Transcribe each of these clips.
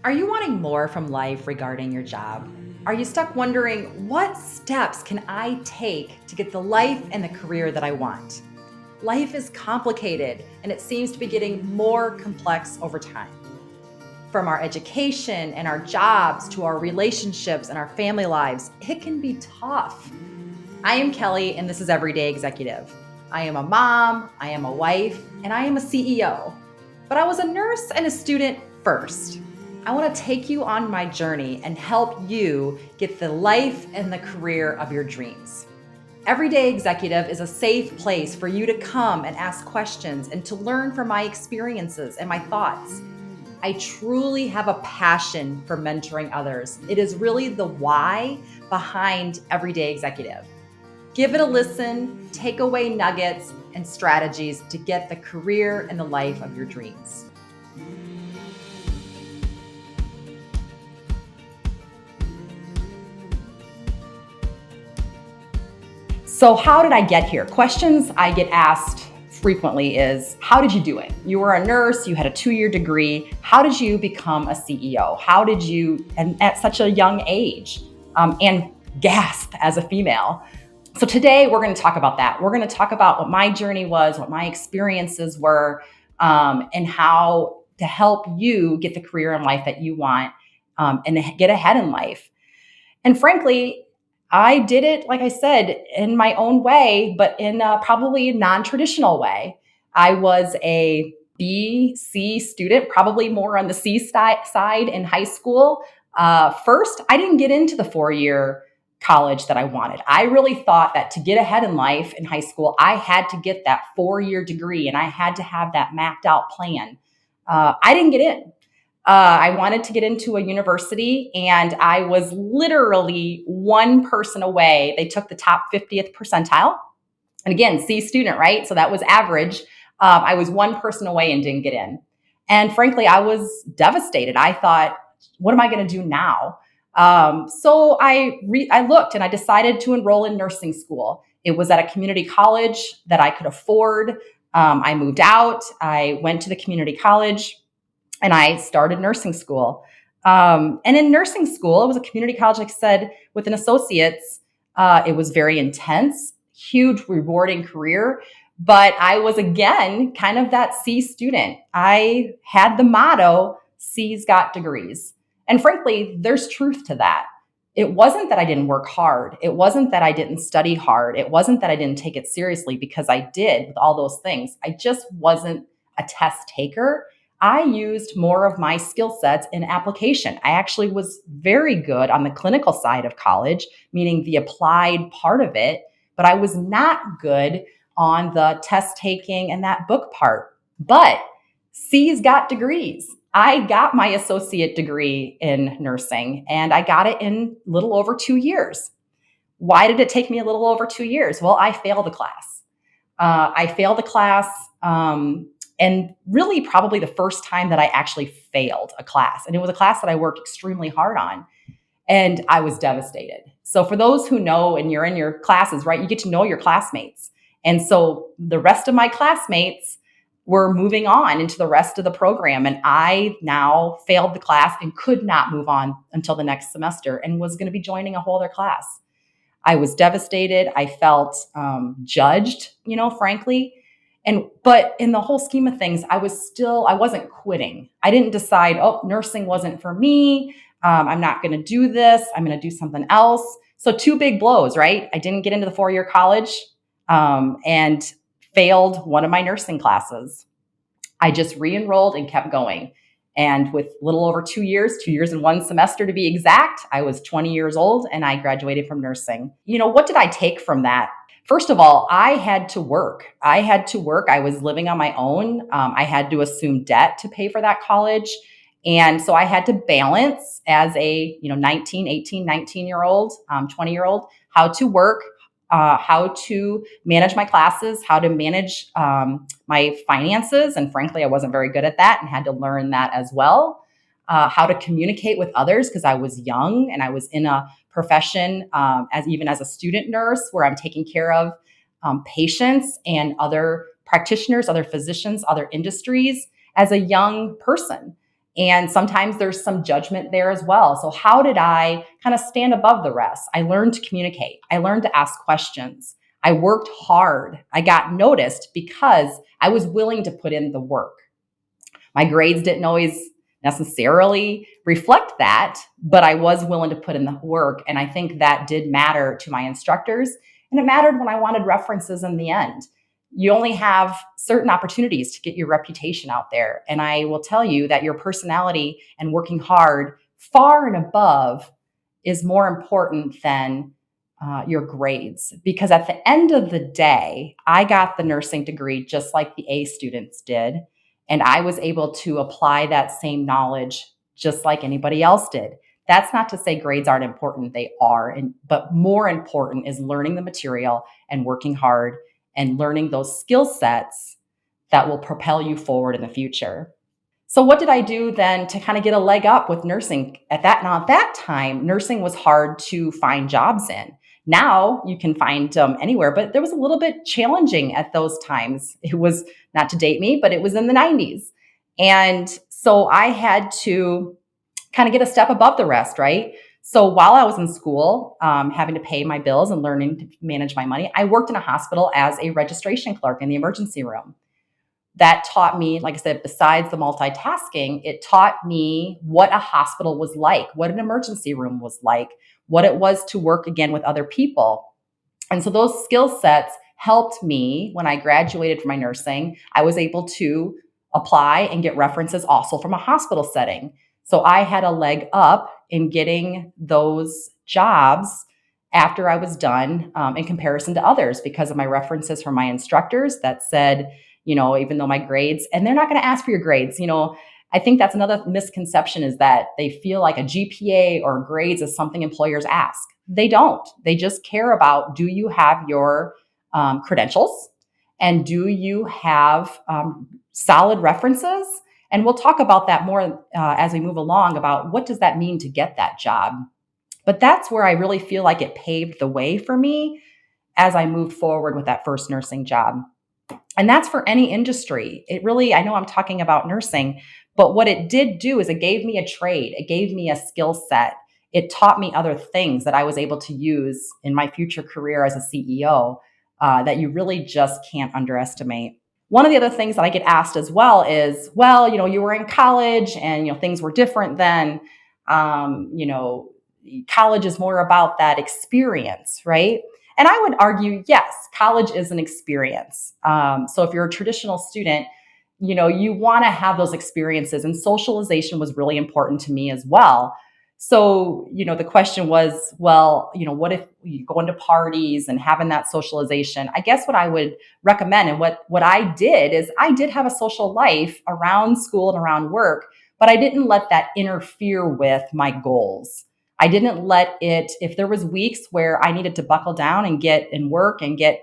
Are you wanting more from life regarding your job? Are you stuck wondering what steps can I take to get the life and the career that I want? Life is complicated and it seems to be getting more complex over time. From our education and our jobs to our relationships and our family lives, it can be tough. I am Kelly and this is Everyday Executive. I am a mom, I am a wife, and I am a CEO. But I was a nurse and a student first. I want to take you on my journey and help you get the life and the career of your dreams. Everyday Executive is a safe place for you to come and ask questions and to learn from my experiences and my thoughts. I truly have a passion for mentoring others. It is really the why behind Everyday Executive. Give it a listen, take away nuggets and strategies to get the career and the life of your dreams. So how did I get here? Questions I get asked frequently is, how did you do it? You were a nurse, you had a 2-year degree. How did you become a CEO? How did you, and at such a young age, and gasp as a female? So today we're going to talk about that. We're going to talk about what my journey was, what my experiences were, and how to help you get the career in life that you want, and get ahead in life. And frankly, I did it, like I said, in my own way, but in a probably non-traditional way. I was a B, C student, probably more on the C side in high school. First, I didn't get into the 4-year college that I wanted. I really thought that to get ahead in life in high school, I had to get that 4-year degree and I had to have that mapped out plan. I didn't get in. I wanted to get into a university and I was literally one person away. They took the top 50th percentile. And again, C student, right? So that was average. I was one person away and didn't get in. And frankly, I was devastated. I thought, what am I going to do now? So I looked and I decided to enroll in nursing school. It was at a community college that I could afford. I moved out. I went to the community college and I started nursing school. And in nursing school, it was a community college, like I said, with an associate's. It was very intense, huge, rewarding career. But I was, again, kind of that C student. I had the motto, C's got degrees. And frankly, there's truth to that. It wasn't that I didn't work hard. It wasn't that I didn't study hard. It wasn't that I didn't take it seriously, because I did with all those things. I just wasn't a test taker. I used more of my skill sets in application. I actually was very good on the clinical side of college, meaning the applied part of it, but I was not good on the test taking and that book part. But C's got degrees. I got my associate degree in nursing and I got it in a little over 2 years. Why did it take me a little over 2 years? Well, I failed the class. I failed the class. And really probably the first time that I actually failed a class. And it was a class that I worked extremely hard on. And I was devastated. So for those who know, and you're in your classes, right, you get to know your classmates. And so the rest of my classmates were moving on into the rest of the program. And I now failed the class and could not move on until the next semester and was going to be joining a whole other class. I was devastated. I felt judged, frankly. But in the whole scheme of things, I wasn't quitting. I didn't decide, oh, nursing wasn't for me. I'm not going to do this. I'm going to do something else. So 2 big blows, right? I didn't get into the 4-year college, and failed one of my nursing classes. I just re-enrolled and kept going. And with a little over 2 years, 2 years and 1 semester to be exact, I was 20 years old and I graduated from nursing. What did I take from that? First of all, I had to work. I was living on my own. I had to assume debt to pay for that college. And so I had to balance as a 19, 18, 19-year-old, 20-year-old, how to work, how to manage my classes, how to manage my finances. And frankly, I wasn't very good at that and had to learn that as well. How to communicate with others, because I was young and I was in a profession as a student nurse where I'm taking care of patients and other practitioners, other physicians, other industries as a young person. And sometimes there's some judgment there as well. So, how did I kind of stand above the rest? I learned to communicate, I learned to ask questions. I worked hard. I got noticed because I was willing to put in the work. My grades didn't always necessarily reflect that, but I was willing to put in the work. And I think that did matter to my instructors. And it mattered when I wanted references in the end. You only have certain opportunities to get your reputation out there. And I will tell you that your personality and working hard far and above is more important than your grades. Because at the end of the day, I got the nursing degree just like the A students did. And I was able to apply that same knowledge just like anybody else did. That's not to say grades aren't important, they are. But more important is learning the material and working hard and learning those skill sets that will propel you forward in the future. So what did I do then to kind of get a leg up with nursing? At that time, nursing was hard to find jobs in. Now you can find them anywhere, but there was a little bit challenging at those times. It was, not to date me, but it was in the 90s. And so I had to kind of get a step above the rest, right? So while I was in school, having to pay my bills and learning to manage my money, I worked in a hospital as a registration clerk in the emergency room. That taught me, like I said, besides the multitasking, it taught me what a hospital was like, what an emergency room was like, what it was to work again with other people. And so those skill sets helped me when I graduated from my nursing. I was able to apply and get references also from a hospital setting. So I had a leg up in getting those jobs after I was done, in comparison to others, because of my references from my instructors that said, even though my grades, and they're not going to ask for your grades, I think that's another misconception, is that they feel like a GPA or grades is something employers ask. They don't. They just care about, do you have your credentials, and do you have solid references? And we'll talk about that more as we move along, about what does that mean to get that job. But that's where I really feel like it paved the way for me as I moved forward with that first nursing job. And that's for any industry. It really, I know I'm talking about nursing, but what it did do is it gave me a trade. It gave me a skill set. It taught me other things that I was able to use in my future career as a CEO, that you really just can't underestimate. One of the other things that I get asked as well is, well, you were in college and, things were different then. College is more about that experience, right? And I would argue, yes, college is an experience. So if you're a traditional student, you want to have those experiences, and socialization was really important to me as well. So, the question was, well, what if you go into parties and having that socialization? I guess what I would recommend, and what I did, is I did have a social life around school and around work, but I didn't let that interfere with my goals. I didn't let it, if there was weeks where I needed to buckle down and get in work and get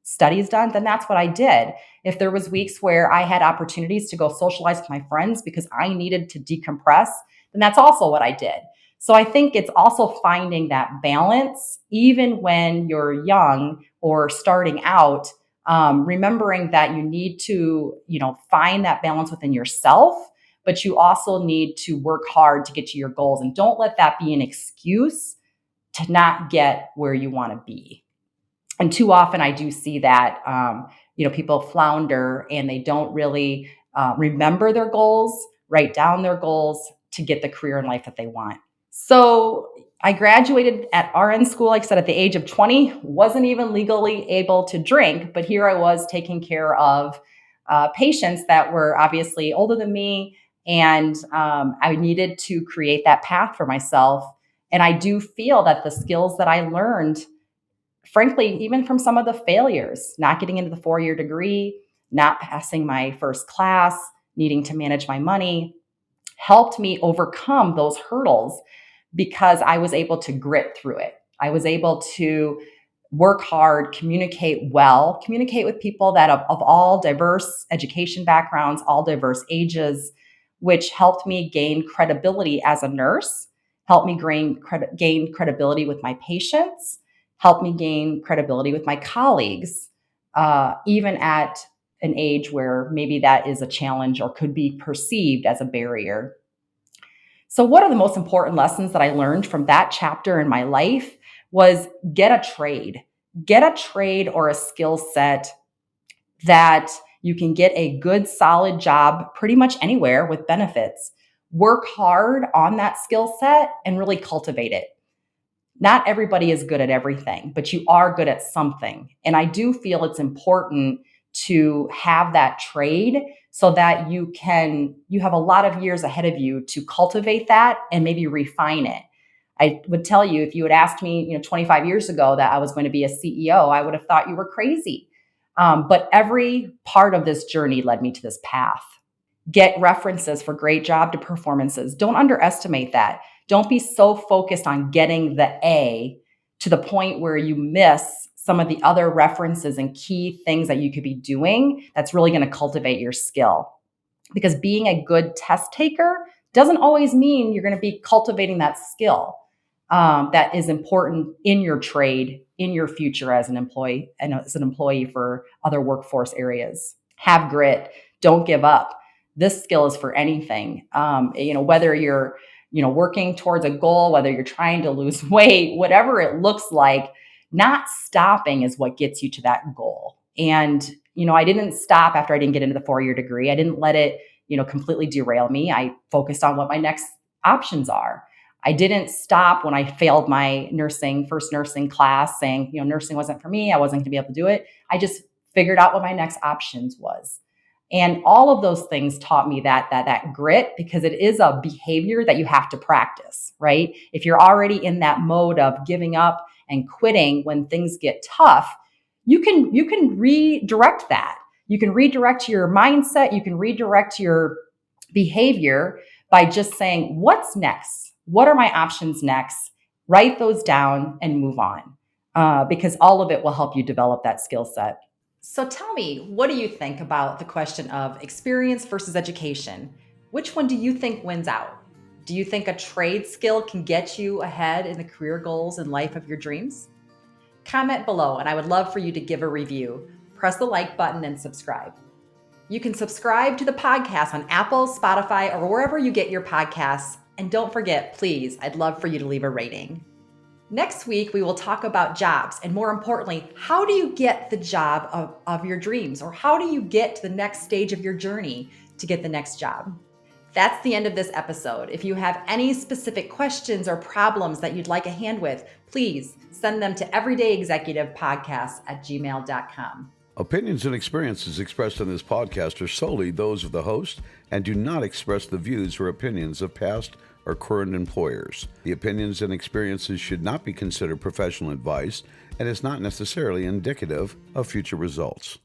studies done, then that's what I did. If there was weeks where I had opportunities to go socialize with my friends because I needed to decompress, then that's also what I did. So I think it's also finding that balance, even when you're young or starting out, remembering that you need to, find that balance within yourself, but you also need to work hard to get to your goals. And don't let that be an excuse to not get where you want to be. And too often I do see that, people flounder and they don't really remember their goals, write down their goals to get the career in life that they want. So I graduated at RN school, like I said, at the age of 20, wasn't even legally able to drink, but here I was taking care of patients that were obviously older than me. And I needed to create that path for myself. And I do feel that the skills that I learned, frankly, even from some of the failures, not getting into the 4-year degree, not passing my first class, needing to manage my money, helped me overcome those hurdles, because I was able to grit through it. I was able to work hard, communicate well, communicate with people that of all diverse education backgrounds, all diverse ages, which helped me gain credibility as a nurse, helped me gain credibility with my patients, helped me gain credibility with my colleagues, even at an age where maybe that is a challenge or could be perceived as a barrier. So one of the most important lessons that I learned from that chapter in my life was get a trade. Get a trade or a skill set that you can get a good, solid job pretty much anywhere with benefits. Work hard on that skill set and really cultivate it. Not everybody is good at everything, but you are good at something. And I do feel it's important to have that trade so that you have a lot of years ahead of you to cultivate that and maybe refine it. I would tell you, if you had asked me, 25 years ago that I was going to be a CEO, I would have thought you were crazy. But every part of this journey led me to this path. Get references for great job performances. Don't underestimate that. Don't be so focused on getting the A to the point where you miss some of the other references and key things that you could be doing that's really going to cultivate your skill. Because being a good test taker doesn't always mean you're going to be cultivating that skill that is important in your trade, in your future as an employee and as an employee for other workforce areas. Have grit. Don't give up. This skill is for anything. Whether you're working towards a goal, whether you're trying to lose weight, whatever it looks like, not stopping is what gets you to that goal. And, I didn't stop after I didn't get into the 4-year degree. I didn't let it, completely derail me. I focused on what my next options are. I didn't stop when I failed my first nursing class saying, nursing wasn't for me. I wasn't going to be able to do it. I just figured out what my next options was. And all of those things taught me that grit, because it is a behavior that you have to practice, right? If you're already in that mode of giving up and quitting when things get tough, you can redirect that. You can redirect your mindset. You can redirect your behavior by just saying, what's next? What are my options next? Write those down and move on, because all of it will help you develop that skill set. So tell me, what do you think about the question of experience versus education? Which one do you think wins out? Do you think a trade skill can get you ahead in the career goals and life of your dreams? Comment below, and I would love for you to give a review. Press the like button and subscribe. You can subscribe to the podcast on Apple, Spotify, or wherever you get your podcasts. And don't forget, please, I'd love for you to leave a rating. Next week, we will talk about jobs, and more importantly, how do you get the job of your dreams, or how do you get to the next stage of your journey to get the next job? That's the end of this episode. If you have any specific questions or problems that you'd like a hand with, please send them to everydayexecutivepodcast@gmail.com. Opinions and experiences expressed in this podcast are solely those of the host and do not express the views or opinions of past or current employers. The opinions and experiences should not be considered professional advice and is not necessarily indicative of future results.